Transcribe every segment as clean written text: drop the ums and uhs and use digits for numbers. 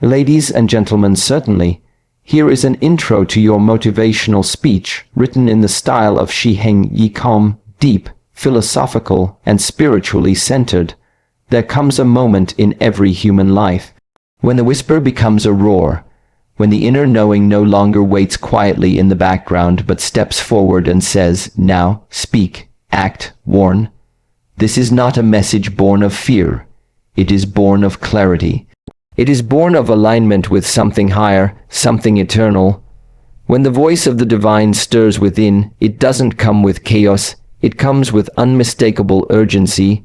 Ladies and gentlemen, certainly, here is an intro to your motivational speech written in the style of Shi Heng Yi, calm, deep, philosophical, and spiritually centered. There comes a moment in every human life when the whisper becomes a roar, when the inner knowing no longer waits quietly in the background but steps forward and says, "Now, speak, act, warn." This is not a message born of fear. It is born of clarity. It is born of alignment with something higher, something eternal. When the voice of the divine stirs within, it doesn't come with chaos, it comes with unmistakable urgency,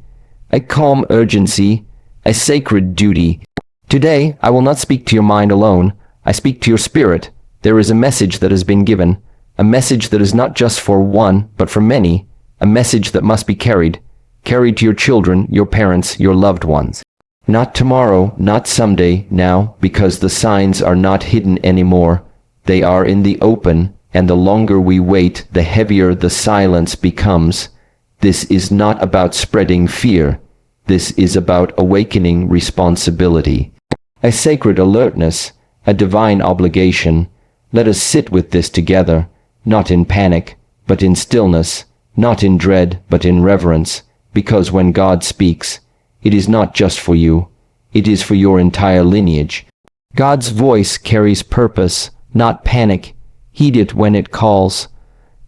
a calm urgency, a sacred duty. Today, I will not speak to your mind alone. I speak to your spirit. There is a message that has been given, a message that is not just for one, but for many, a message that must be carried to your children, your parents, your loved ones. Not tomorrow, not someday, now, because the signs are not hidden anymore. They are in the open, and the longer we wait, the heavier the silence becomes. This is not about spreading fear. This is about awakening responsibility. A sacred alertness, a divine obligation. Let us sit with this together, not in panic, but in stillness, not in dread, but in reverence, because when God speaks, it is not just for you, it is for your entire lineage. God's voice carries purpose, not panic. Heed it when it calls.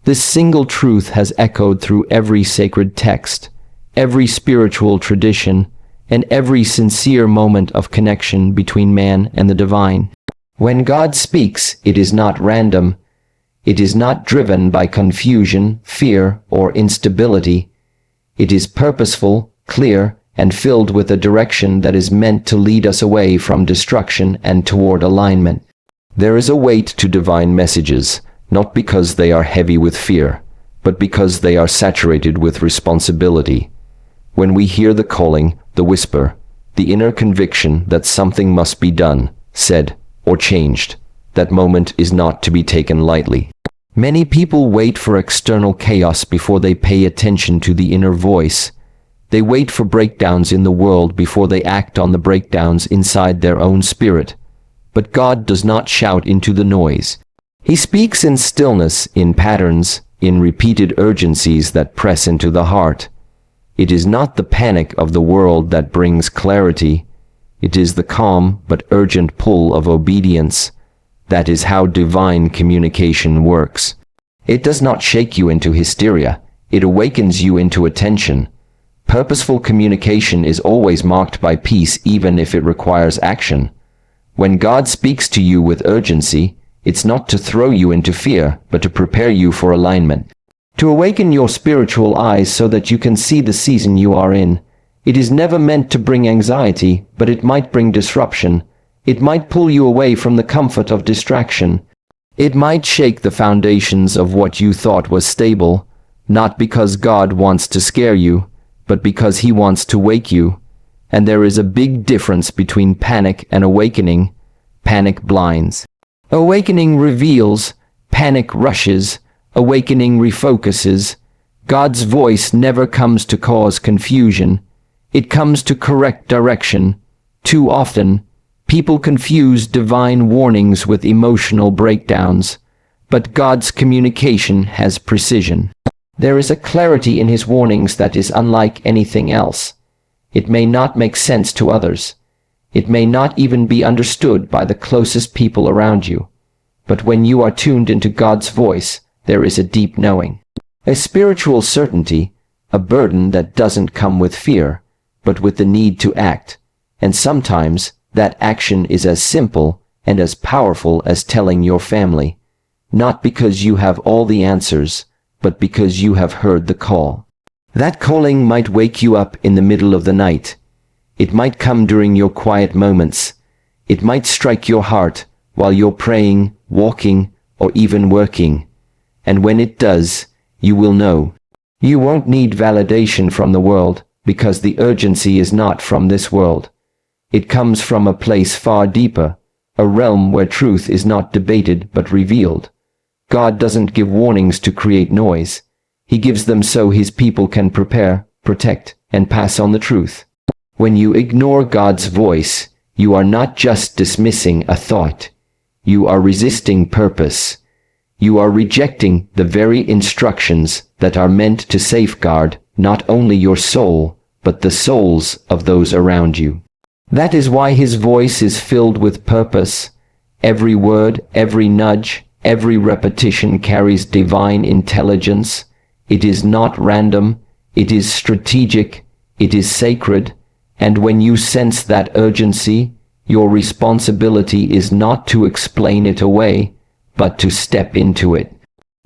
This single truth has echoed through every sacred text, every spiritual tradition, and every sincere moment of connection between man and the divine. When God speaks, it is not random. It is not driven by confusion, fear, or instability. It is purposeful, clear, and filled with a direction that is meant to lead us away from destruction and toward alignment. There is a weight to divine messages, not because they are heavy with fear, but because they are saturated with responsibility. When we hear the calling, the whisper, the inner conviction that something must be done, said, or changed, that moment is not to be taken lightly. Many people wait for external chaos before they pay attention to the inner voice. They wait for breakdowns in the world before they act on the breakdowns inside their own spirit. But God does not shout into the noise. He speaks in stillness, in patterns, in repeated urgencies that press into the heart. It is not the panic of the world that brings clarity. It is the calm but urgent pull of obedience. That is how divine communication works. It does not shake you into hysteria. It awakens you into attention. Purposeful communication is always marked by peace, even if it requires action. When God speaks to you with urgency, it's not to throw you into fear, but to prepare you for alignment. To awaken your spiritual eyes so that you can see the season you are in. It is never meant to bring anxiety, but it might bring disruption. It might pull you away from the comfort of distraction. It might shake the foundations of what you thought was stable, not because God wants to scare you, but because He wants to wake you. And there is a big difference between panic and awakening. Panic blinds. Awakening reveals. Panic rushes. Awakening refocuses. God's voice never comes to cause confusion. It comes to correct direction. Too often, people confuse divine warnings with emotional breakdowns. But God's communication has precision. There is a clarity in His warnings that is unlike anything else. It may not make sense to others. It may not even be understood by the closest people around you. But when you are tuned into God's voice, there is a deep knowing, a spiritual certainty, a burden that doesn't come with fear, but with the need to act. And sometimes that action is as simple and as powerful as telling your family, not because you have all the answers, but because you have heard the call. That calling might wake you up in the middle of the night. It might come during your quiet moments. It might strike your heart while you're praying, walking, or even working. And when it does, you will know. You won't need validation from the world, because the urgency is not from this world. It comes from a place far deeper, a realm where truth is not debated but revealed. God doesn't give warnings to create noise. He gives them so His people can prepare, protect, and pass on the truth. When you ignore God's voice, You are not just dismissing a thought. You are resisting purpose. You are rejecting the very instructions that are meant to safeguard not only your soul, but the souls of those around you. That is why his voice is filled with purpose. Every word, every nudge, every repetition carries divine intelligence. It is not random. It is strategic. It is sacred. And when you sense that urgency, your responsibility is not to explain it away, but to step into it.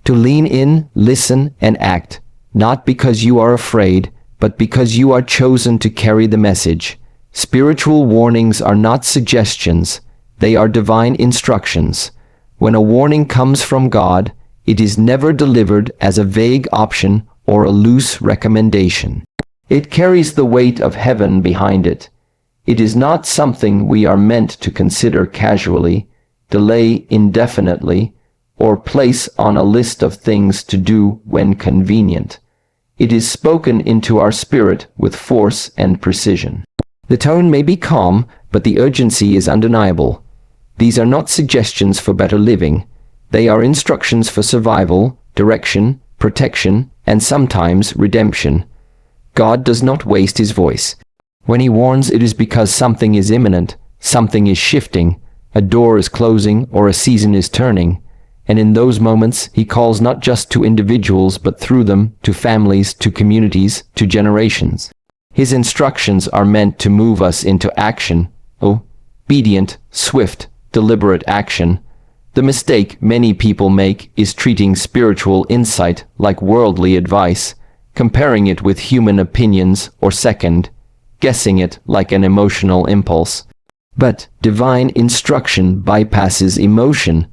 To lean in, listen, and act, not because you are afraid, but because you are chosen to carry the message. Spiritual warnings are not suggestions, they are divine instructions. When a warning comes from God, it is never delivered as a vague option or a loose recommendation. It carries the weight of heaven behind it. It is not something we are meant to consider casually, delay indefinitely, or place on a list of things to do when convenient. It is spoken into our spirit with force and precision. The tone may be calm, but the urgency is undeniable. These are not suggestions for better living. They are instructions for survival, direction, protection, and sometimes redemption. God does not waste his voice. When he warns, it is because something is imminent, something is shifting, a door is closing, or a season is turning. And in those moments, he calls not just to individuals, but through them, to families, to communities, to generations. His instructions are meant to move us into action, obedient, swift, deliberate action. The mistake many people make is treating spiritual insight like worldly advice, comparing it with human opinions or guessing it like an emotional impulse. But divine instruction bypasses emotion.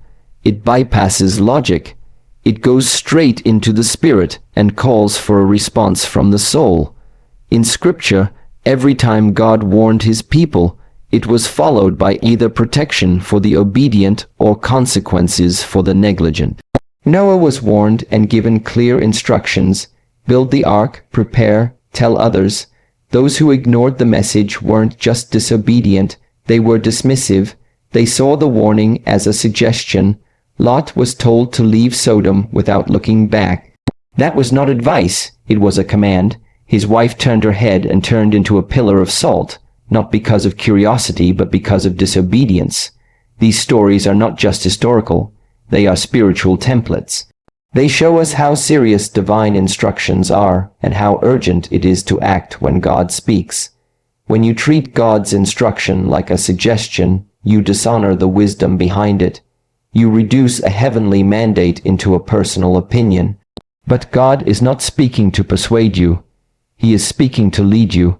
It bypasses logic. It goes straight into the spirit and calls for a response from the soul. In Scripture, every time God warned his people, it was followed by either protection for the obedient or consequences for the negligent. Noah was warned and given clear instructions: build the ark, prepare, tell others. Those who ignored the message weren't just disobedient, they were dismissive. They saw the warning as a suggestion. Lot was told to leave Sodom without looking back. That was not advice, it was a command. His wife turned her head and turned into a pillar of salt, not because of curiosity, but because of disobedience. These stories are not just historical, they are spiritual templates. They show us how serious divine instructions are and how urgent it is to act when God speaks. When you treat God's instruction like a suggestion, you dishonor the wisdom behind it. You reduce a heavenly mandate into a personal opinion. But God is not speaking to persuade you. He is speaking to lead you.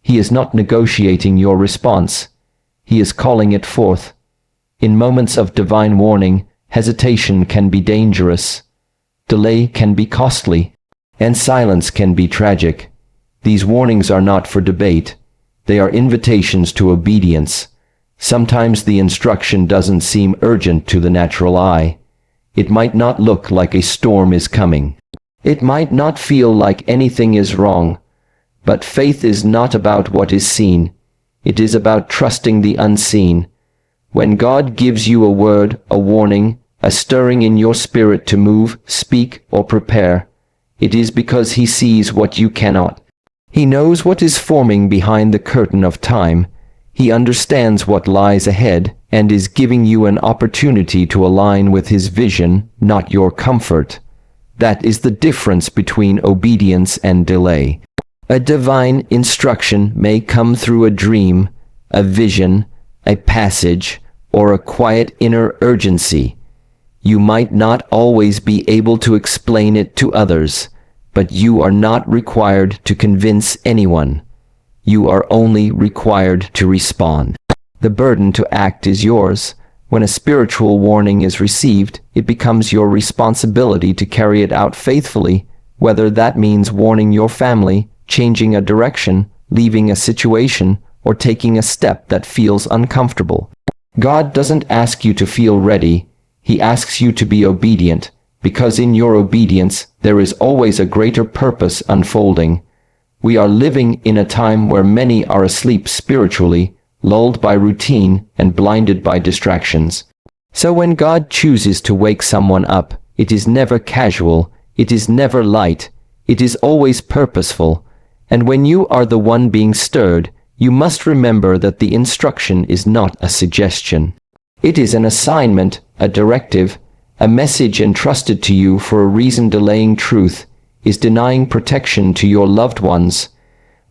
He is not negotiating your response. He is calling it forth. In moments of divine warning, hesitation can be dangerous. Delay can be costly. And silence can be tragic. These warnings are not for debate. They are invitations to obedience. Sometimes the instruction doesn't seem urgent to the natural eye. It might not look like a storm is coming. It might not feel like anything is wrong. But faith is not about what is seen. It is about trusting the unseen. When God gives you a word, a warning, a stirring in your spirit to move, speak, or prepare, it is because he sees what you cannot. He knows what is forming behind the curtain of time. He understands what lies ahead and is giving you an opportunity to align with his vision, not your comfort. That is the difference between obedience and delay. A divine instruction may come through a dream, a vision, a passage, or a quiet inner urgency. You might not always be able to explain it to others, but you are not required to convince anyone. You are only required to respond. The burden to act is yours. When a spiritual warning is received, it becomes your responsibility to carry it out faithfully, whether that means warning your family, changing a direction, leaving a situation, or taking a step that feels uncomfortable. God doesn't ask you to feel ready. He asks you to be obedient, because in your obedience, there is always a greater purpose unfolding. We are living in a time where many are asleep spiritually, lulled by routine and blinded by distractions. So when God chooses to wake someone up, it is never casual, it is never light, it is always purposeful. And when you are the one being stirred, you must remember that the instruction is not a suggestion. It is an assignment, a directive, a message entrusted to you for a reason. Delaying truth is denying protection to your loved ones.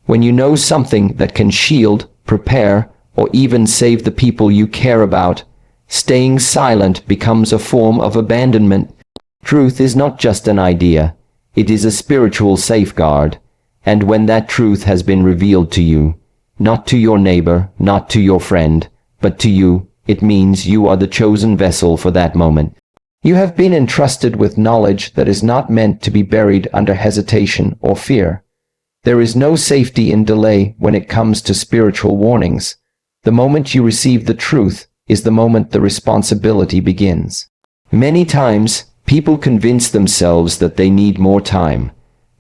When you know something that can shield, prepare, or even save the people you care about, staying silent becomes a form of abandonment. Truth is not just an idea, it is a spiritual safeguard. And when that truth has been revealed to you, not to your neighbor, not to your friend, but to you, it means you are the chosen vessel for that moment. You have been entrusted with knowledge that is not meant to be buried under hesitation or fear. There is no safety in delay when it comes to spiritual warnings. The moment you receive the truth is the moment the responsibility begins. Many times, people convince themselves that they need more time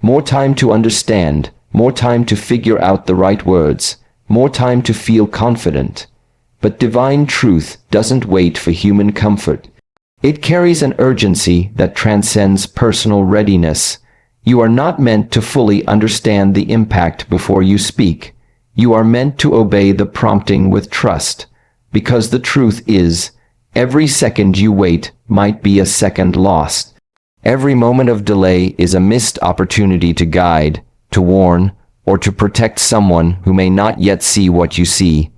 to understand, more time to figure out the right words, more time to feel confident. But divine truth doesn't wait for human comfort. It carries an urgency that transcends personal readiness. You are not meant to fully understand the impact before you speak. You are meant to obey the prompting with trust. Because the truth is, every second you wait might be a second lost. Every moment of delay is a missed opportunity to guide, to warn, or to protect someone who may not yet see what you see.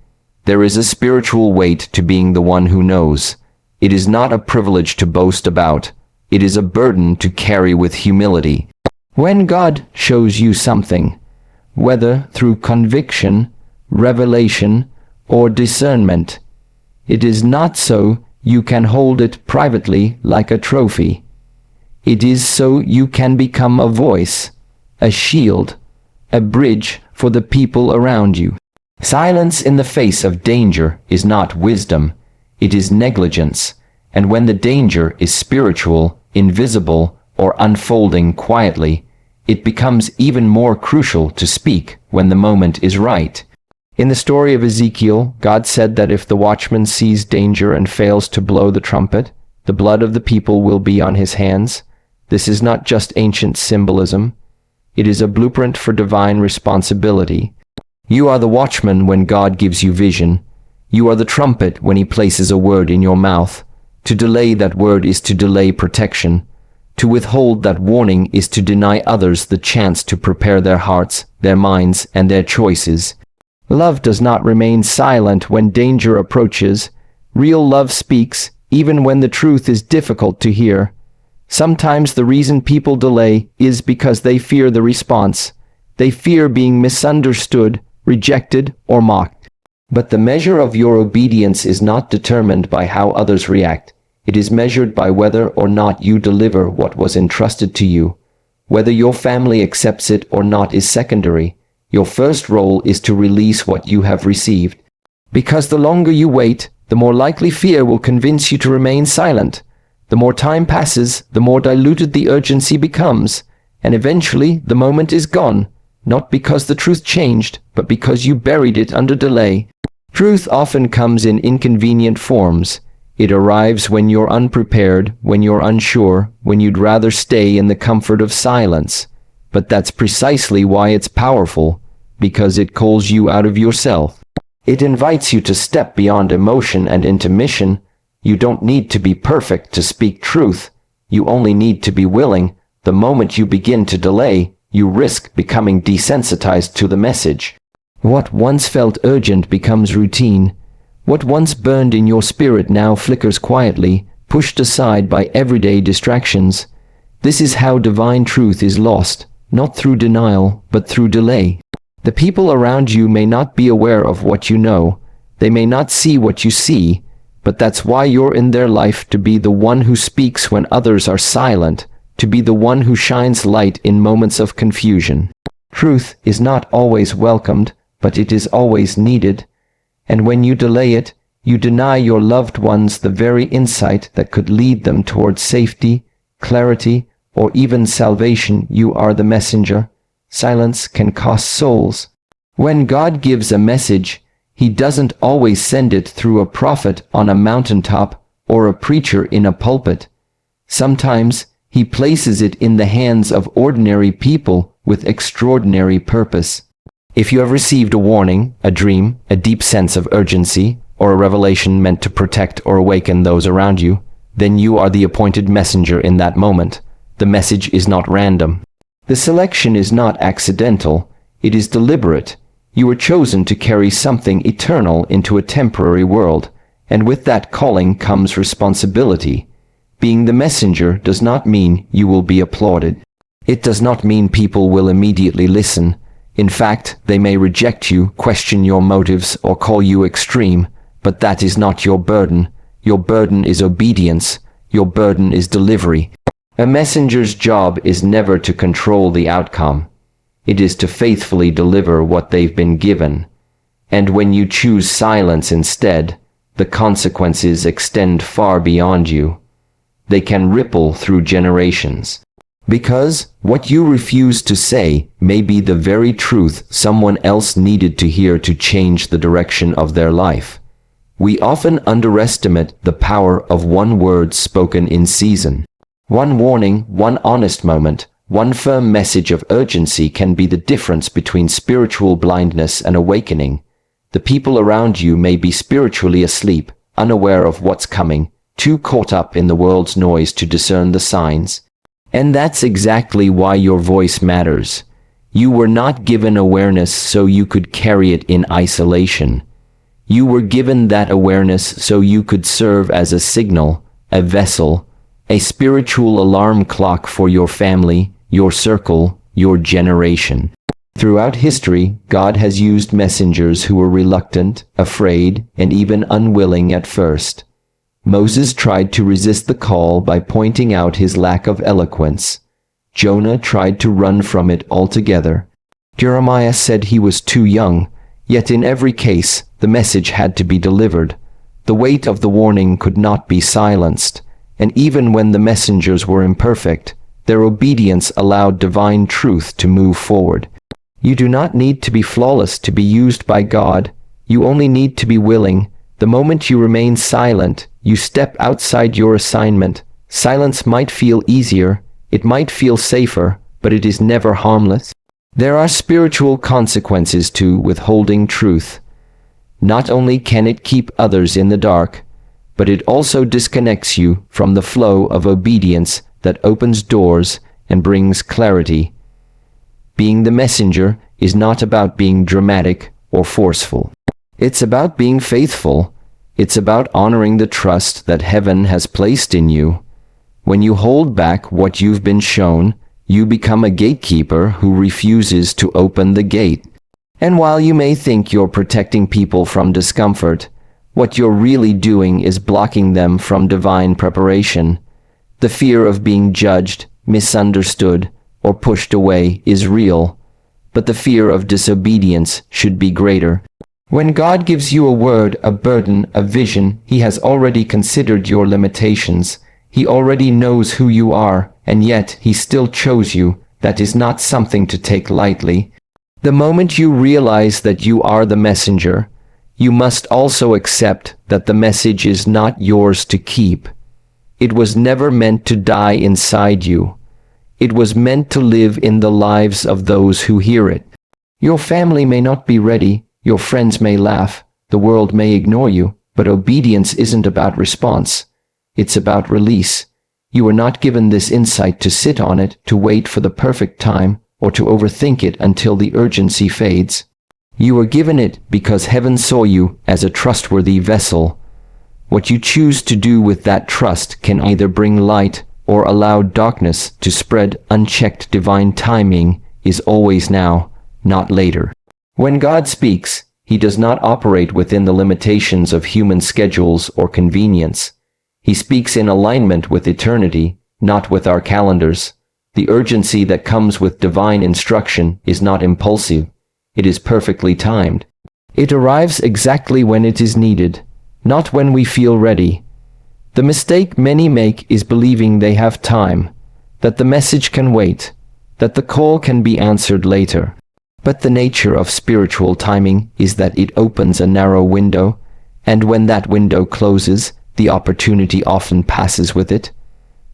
There is a spiritual weight to being the one who knows. It is not a privilege to boast about. It is a burden to carry with humility. When God shows you something, whether through conviction, revelation, or discernment, it is not so you can hold it privately like a trophy. It is so you can become a voice, a shield, a bridge for the people around you. Silence in the face of danger is not wisdom, it is negligence, and when the danger is spiritual, invisible, or unfolding quietly, it becomes even more crucial to speak when the moment is right. In the story of Ezekiel, God said that if the watchman sees danger and fails to blow the trumpet, the blood of the people will be on his hands. This is not just ancient symbolism. It is a blueprint for divine responsibility. You are the watchman when God gives you vision. You are the trumpet when he places a word in your mouth. To delay that word is to delay protection. To withhold that warning is to deny others the chance to prepare their hearts, their minds, and their choices. Love does not remain silent when danger approaches. Real love speaks, even when the truth is difficult to hear. Sometimes the reason people delay is because they fear the response. They fear being misunderstood, rejected, or mocked. But the measure of your obedience is not determined by how others react. It is measured by whether or not you deliver what was entrusted to you. Whether your family accepts it or not is secondary. Your first role is to release what you have received. Because the longer you wait, the more likely fear will convince you to remain silent. The more time passes, the more diluted the urgency becomes, and eventually the moment is gone, not because the truth changed, but because you buried it under delay. Truth often comes in inconvenient forms. It arrives when you're unprepared, when you're unsure, when you'd rather stay in the comfort of silence. But that's precisely why it's powerful, because it calls you out of yourself. It invites you to step beyond emotion and into mission. You don't need to be perfect to speak truth. You only need to be willing. The moment you begin to delay, you risk becoming desensitized to the message. What once felt urgent becomes routine. What once burned in your spirit now flickers quietly, pushed aside by everyday distractions. This is how divine truth is lost, not through denial, but through delay. The people around you may not be aware of what you know. They may not see what you see, but that's why you're in their life, to be the one who speaks when others are silent, to be the one who shines light in moments of confusion. Truth is not always welcomed, but it is always needed. And when you delay it, you deny your loved ones the very insight that could lead them towards safety, clarity, or even salvation. You are the messenger. Silence can cost souls. When God gives a message, He doesn't always send it through a prophet on a mountaintop or a preacher in a pulpit. Sometimes he places it in the hands of ordinary people with extraordinary purpose. If you have received a warning, a dream, a deep sense of urgency, or a revelation meant to protect or awaken those around you, then you are the appointed messenger in that moment. The message is not random. The selection is not accidental, it is deliberate. You were chosen to carry something eternal into a temporary world, and with that calling comes responsibility. Being the messenger does not mean you will be applauded. It does not mean people will immediately listen. In fact, they may reject you, question your motives, or call you extreme, but that is not your burden. Your burden is obedience. Your burden is delivery. A messenger's job is never to control the outcome. It is to faithfully deliver what they've been given. And when you choose silence instead, the consequences extend far beyond you. They can ripple through generations. Because what you refuse to say may be the very truth someone else needed to hear to change the direction of their life. We often underestimate the power of one word spoken in season. One warning, one honest moment, one firm message of urgency can be the difference between spiritual blindness and awakening. The people around you may be spiritually asleep, unaware of what's coming, too caught up in the world's noise to discern the signs. And that's exactly why your voice matters. You were not given awareness so you could carry it in isolation. You were given that awareness so you could serve as a signal, a vessel, a spiritual alarm clock for your family, your circle, your generation. Throughout history, God has used messengers who were reluctant, afraid, and even unwilling at first. Moses tried to resist the call by pointing out his lack of eloquence. Jonah tried to run from it altogether. Jeremiah said he was too young, yet in every case, the message had to be delivered. The weight of the warning could not be silenced, and even when the messengers were imperfect, their obedience allowed divine truth to move forward. You do not need to be flawless to be used by God. You only need to be willing. The moment you remain silent, you step outside your assignment. Silence might feel easier, it might feel safer, but it is never harmless. There are spiritual consequences to withholding truth. Not only can it keep others in the dark, but it also disconnects you from the flow of obedience that opens doors and brings clarity. Being the messenger is not about being dramatic or forceful. It's about being faithful. It's about honoring the trust that heaven has placed in you. When you hold back what you've been shown, you become a gatekeeper who refuses to open the gate. And while you may think you're protecting people from discomfort, what you're really doing is blocking them from divine preparation. The fear of being judged, misunderstood, or pushed away is real, but the fear of disobedience should be greater. When God gives you a word, a burden, a vision, He has already considered your limitations. He already knows who you are, and yet He still chose you. That is not something to take lightly. The moment you realize that you are the messenger, you must also accept that the message is not yours to keep. It was never meant to die inside you. It was meant to live in the lives of those who hear it. Your family may not be ready, your friends may laugh, the world may ignore you, but obedience isn't about response. It's about release. You were not given this insight to sit on it, to wait for the perfect time, or to overthink it until the urgency fades. You were given it because heaven saw you as a trustworthy vessel. What you choose to do with that trust can either bring light or allow darkness to spread. Unchecked divine timing is always now, not later. When God speaks, He does not operate within the limitations of human schedules or convenience. He speaks in alignment with eternity, not with our calendars. The urgency that comes with divine instruction is not impulsive. It is perfectly timed. It arrives exactly when it is needed, not when we feel ready. The mistake many make is believing they have time, that the message can wait, that the call can be answered later. But the nature of spiritual timing is that it opens a narrow window, and when that window closes, the opportunity often passes with it.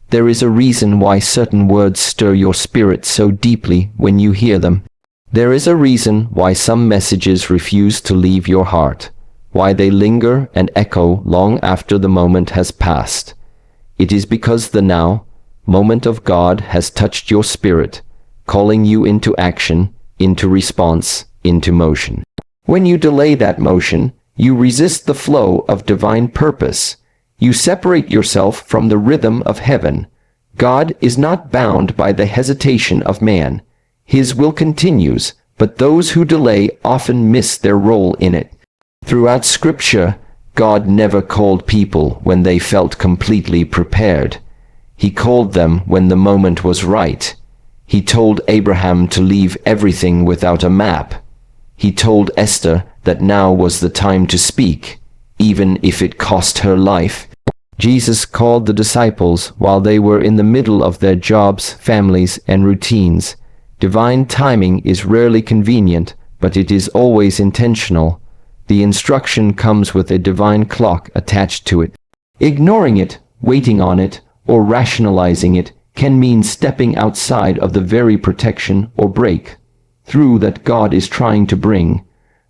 There is a reason why certain words stir your spirit so deeply when you hear them. There is a reason why some messages refuse to leave your heart, why they linger and echo long after the moment has passed. It is because the now moment of God has touched your spirit, calling you into action, into response, into motion. When you delay that motion, you resist the flow of divine purpose. You separate yourself from the rhythm of heaven. God is not bound by the hesitation of man. His will continues, but those who delay often miss their role in it. Throughout Scripture, God never called people when they felt completely prepared. He called them when the moment was right. He told Abraham to leave everything without a map. He told Esther that now was the time to speak, even if it cost her life. Jesus called the disciples while they were in the middle of their jobs, families, and routines. Divine timing is rarely convenient, but it is always intentional. The instruction comes with a divine clock attached to it. Ignoring it, waiting on it, or rationalizing it can mean stepping outside of the very protection or breakthrough that God is trying to bring.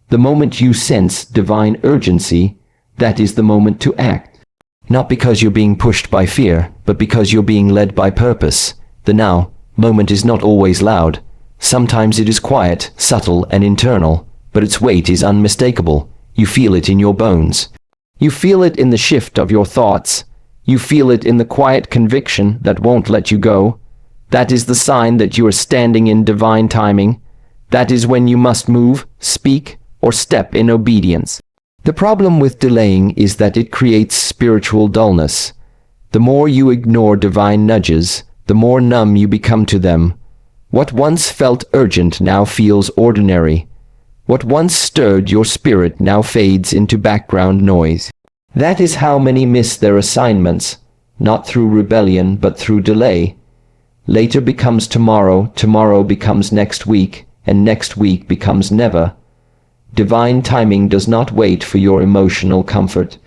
The moment you sense divine urgency, that is the moment to act. Not because you're being pushed by fear, but because you're being led by purpose. The now moment is not always loud. Sometimes it is quiet, subtle, and internal, but its weight is unmistakable. You feel it in your bones. You feel it in the shift of your thoughts. You feel it in the quiet conviction that won't let you go. That is the sign that you are standing in divine timing. That is when you must move, speak, or step in obedience. The problem with delaying is that it creates spiritual dullness. The more you ignore divine nudges, the more numb you become to them. What once felt urgent now feels ordinary. What once stirred your spirit now fades into background noise. That is how many miss their assignments, not through rebellion but through delay. Later becomes tomorrow, tomorrow becomes next week, and next week becomes never. Divine timing does not wait for your emotional comfort.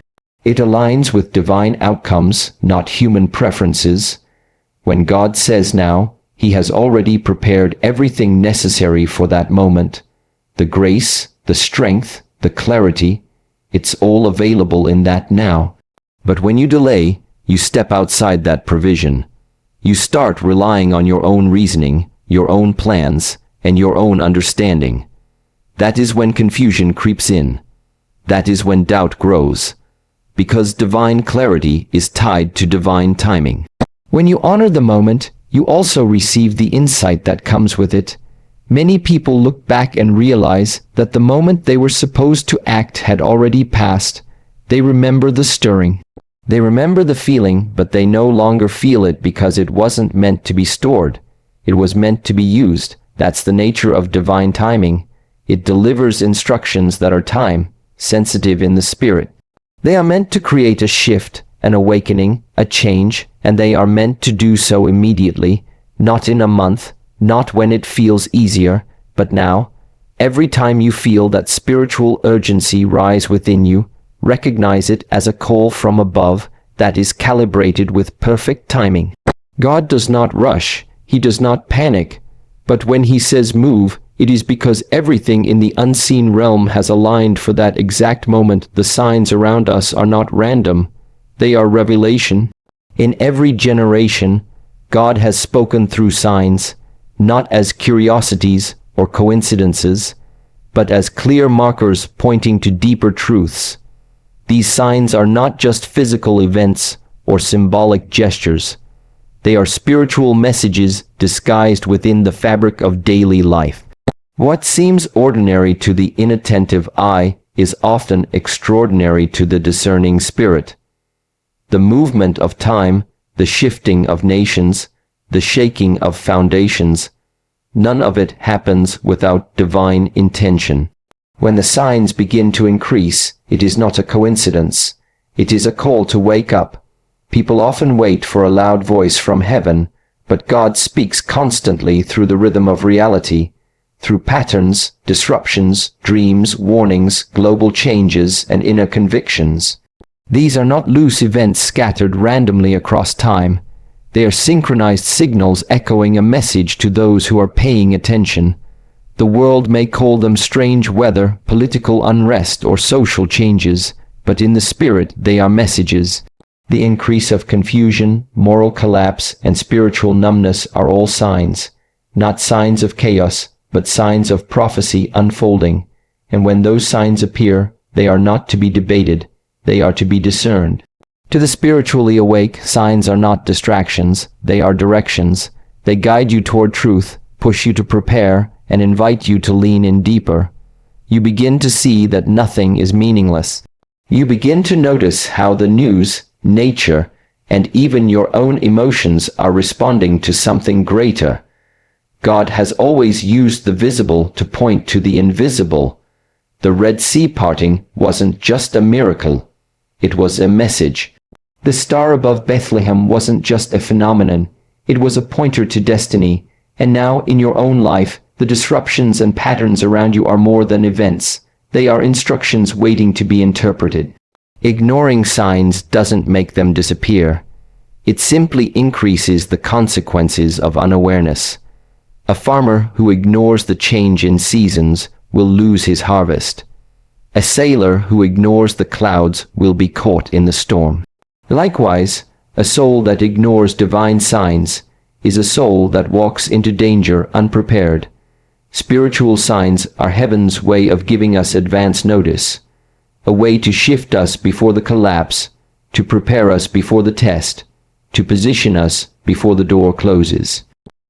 It aligns with divine outcomes, not human preferences. When God says now, He has already prepared everything necessary for that moment. The grace, the strength, the clarity, it's all available in that now. But when you delay, you step outside that provision. You start relying on your own reasoning, your own plans, and your own understanding. That is when confusion creeps in. That is when doubt grows. Because divine clarity is tied to divine timing. When you honor the moment, you also receive the insight that comes with it. Many people look back and realize that the moment they were supposed to act had already passed. They remember the stirring. They remember the feeling, but they no longer feel it because it wasn't meant to be stored. It was meant to be used. That's the nature of divine timing. It delivers instructions that are time-sensitive in the spirit. They are meant to create a shift, an awakening, a change, and they are meant to do so immediately, not in a month, not when it feels easier, but now. Every time you feel that spiritual urgency rise within you, recognize it as a call from above that is calibrated with perfect timing. God does not rush, He does not panic, but when He says move, it is because everything in the unseen realm has aligned for that exact moment. The signs around us are not random, they are revelation. In every generation, God has spoken through signs, not as curiosities or coincidences, but as clear markers pointing to deeper truths. These signs are not just physical events or symbolic gestures. They are spiritual messages disguised within the fabric of daily life. What seems ordinary to the inattentive eye is often extraordinary to the discerning spirit. The movement of time, the shifting of nations, the shaking of foundations, none of it happens without divine intention. When the signs begin to increase, it is not a coincidence. It is a call to wake up. People often wait for a loud voice from heaven, but God speaks constantly through the rhythm of reality. through patterns, disruptions, dreams, warnings, global changes, and inner convictions. These are not loose events scattered randomly across time. They are synchronized signals echoing a message to those who are paying attention. The world may call them strange weather, political unrest, or social changes, but in the spirit they are messages. The increase of confusion, moral collapse, and spiritual numbness are all signs, not signs of chaos, but signs of prophecy unfolding. And when those signs appear, they are not to be debated, they are to be discerned. To the spiritually awake, signs are not distractions, they are directions. They guide you toward truth, push you to prepare, and invite you to lean in deeper. You begin to see that nothing is meaningless. You begin to notice how the news, nature, and even your own emotions are responding to something greater. God has always used the visible to point to the invisible. The Red Sea parting wasn't just a miracle, it was a message. The star above Bethlehem wasn't just a phenomenon, it was a pointer to destiny. And now, in your own life, the disruptions and patterns around you are more than events. They are instructions waiting to be interpreted. Ignoring signs doesn't make them disappear. It simply increases the consequences of unawareness. A farmer who ignores the change in seasons will lose his harvest. A sailor who ignores the clouds will be caught in the storm. Likewise, a soul that ignores divine signs is a soul that walks into danger unprepared. Spiritual signs are heaven's way of giving us advance notice, a way to shift us before the collapse, to prepare us before the test, to position us before the door closes.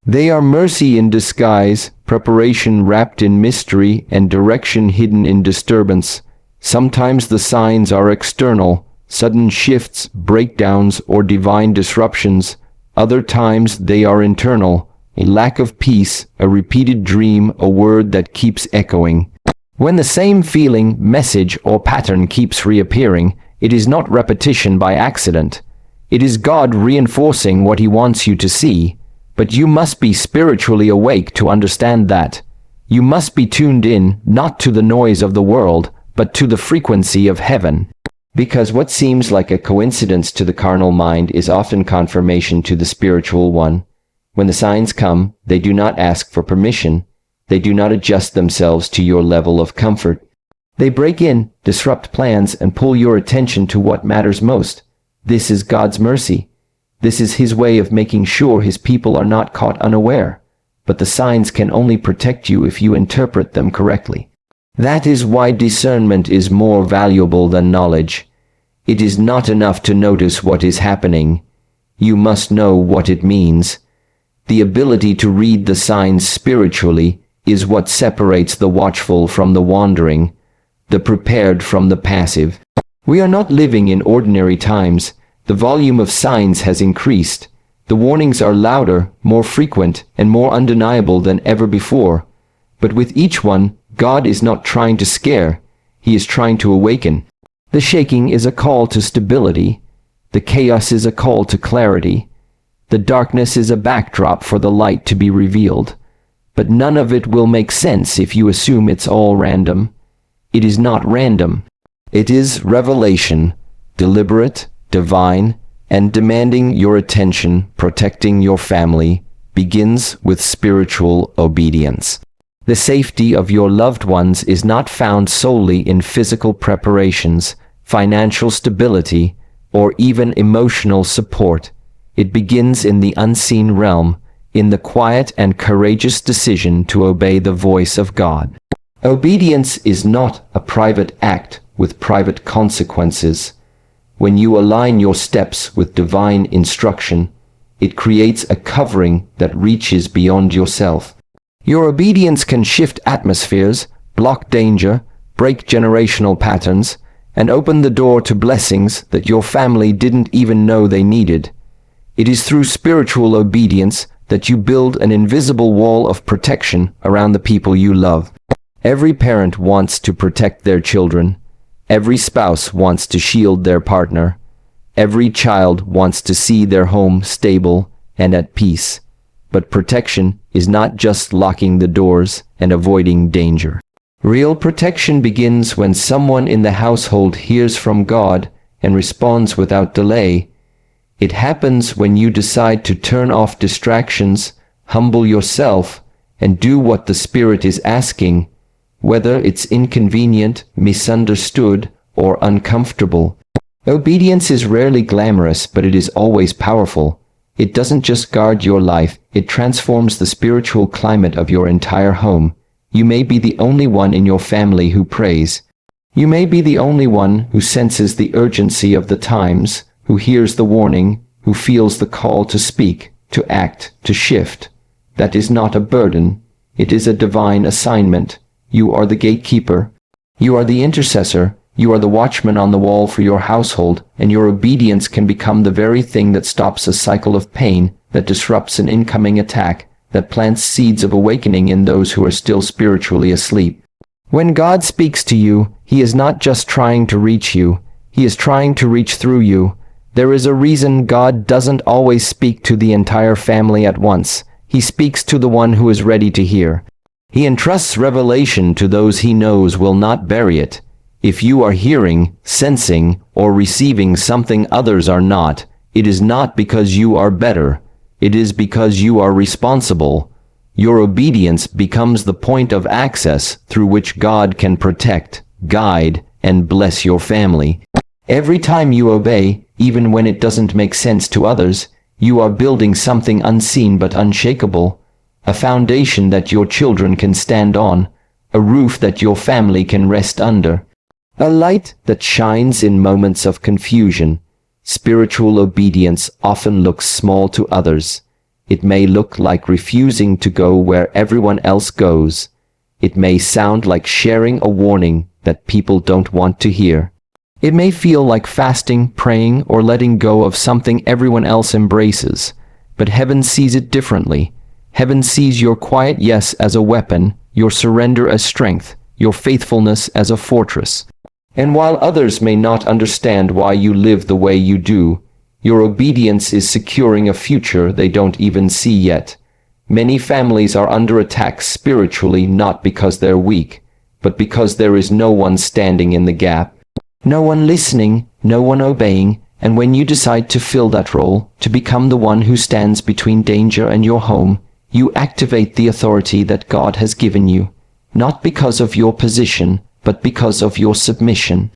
They are mercy in disguise, preparation wrapped in mystery, and direction hidden in disturbance. Sometimes the signs are external, sudden shifts, breakdowns, or divine disruptions. Other times they are internal, a lack of peace, a repeated dream, a word that keeps echoing. When the same feeling, message, or pattern keeps reappearing, it is not repetition by accident. It is God reinforcing what He wants you to see. But you must be spiritually awake to understand that. You must be tuned in, not to the noise of the world, but to the frequency of heaven. Because what seems like a coincidence to the carnal mind is often confirmation to the spiritual one. When the signs come, they do not ask for permission. They do not adjust themselves to your level of comfort. They break in, disrupt plans, and pull your attention to what matters most. This is God's mercy. This is His way of making sure His people are not caught unaware. But the signs can only protect you if you interpret them correctly. That is why discernment is more valuable than knowledge. It is not enough to notice what is happening. You must know what it means. The ability to read the signs spiritually is what separates the watchful from the wandering, the prepared from the passive. We are not living in ordinary times. The volume of signs has increased. The warnings are louder, more frequent, and more undeniable than ever before. But with each one, God is not trying to scare. He is trying to awaken. The shaking is a call to stability. The chaos is a call to clarity. The darkness is a backdrop for the light to be revealed. But none of it will make sense if you assume it's all random. It is not random. It is revelation, deliberate, divine, and demanding your attention. Protecting your family begins with spiritual obedience. The safety of your loved ones is not found solely in physical preparations, financial stability, or even emotional support. It begins in the unseen realm, in the quiet and courageous decision to obey the voice of God. Obedience is not a private act with private consequences. When you align your steps with divine instruction, it creates a covering that reaches beyond yourself. Your obedience can shift atmospheres, block danger, break generational patterns, and open the door to blessings that your family didn't even know they needed. It is through spiritual obedience that you build an invisible wall of protection around the people you love. Every parent wants to protect their children. Every spouse wants to shield their partner. Every child wants to see their home stable and at peace. But protection is not just locking the doors and avoiding danger. Real protection begins when someone in the household hears from God and responds without delay. It happens when you decide to turn off distractions, humble yourself, and do what the Spirit is asking, whether it's inconvenient, misunderstood, or uncomfortable. Obedience is rarely glamorous, but it is always powerful. It doesn't just guard your life, it transforms the spiritual climate of your entire home. You may be the only one in your family who prays. You may be the only one who senses the urgency of the times, who hears the warning, who feels the call to speak, to act, to shift. That is not a burden. It is a divine assignment. You are the gatekeeper. You are the intercessor. You are the watchman on the wall for your household, and your obedience can become the very thing that stops a cycle of pain, that disrupts an incoming attack, that plants seeds of awakening in those who are still spiritually asleep. When God speaks to you, He is not just trying to reach you, He is trying to reach through you. There is a reason God doesn't always speak to the entire family at once. He speaks to the one who is ready to hear. He entrusts revelation to those He knows will not bury it. If you are hearing, sensing, or receiving something others are not, it is not because you are better. It is because you are responsible. Your obedience becomes the point of access through which God can protect, guide, and bless your family. Every time you obey, even when it doesn't make sense to others, you are building something unseen but unshakable, a foundation that your children can stand on, a roof that your family can rest under, a light that shines in moments of confusion. Spiritual obedience often looks small to others. It may look like refusing to go where everyone else goes. It may sound like sharing a warning that people don't want to hear. It may feel like fasting, praying, or letting go of something everyone else embraces. But heaven sees it differently. Heaven sees your quiet yes as a weapon, your surrender as strength, your faithfulness as a fortress. And while others may not understand why you live the way you do, your obedience is securing a future they don't even see yet. Many families are under attack spiritually not because they're weak, but because there is no one standing in the gap. No one listening, no one obeying, and when you decide to fill that role, to become the one who stands between danger and your home, you activate the authority that God has given you, not because of your position, but because of your submission.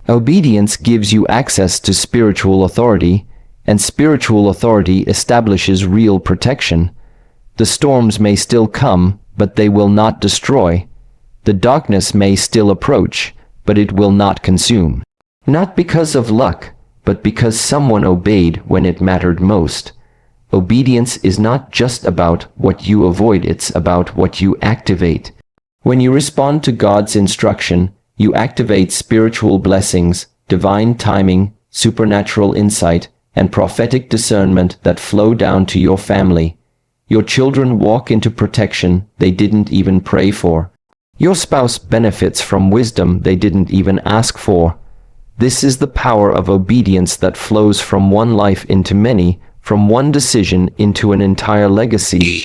Obedience gives you access to spiritual authority, and spiritual authority establishes real protection. The storms may still come, but they will not destroy. The darkness may still approach, but it will not consume. Not because of luck, but because someone obeyed when it mattered most. Obedience is not just about what you avoid, it's about what you activate. When you respond to God's instruction, you activate spiritual blessings, divine timing, supernatural insight, and prophetic discernment that flow down to your family. Your children walk into protection they didn't even pray for. Your spouse benefits from wisdom they didn't even ask for. This is the power of obedience that flows from one life into many, from one decision into an entire legacy.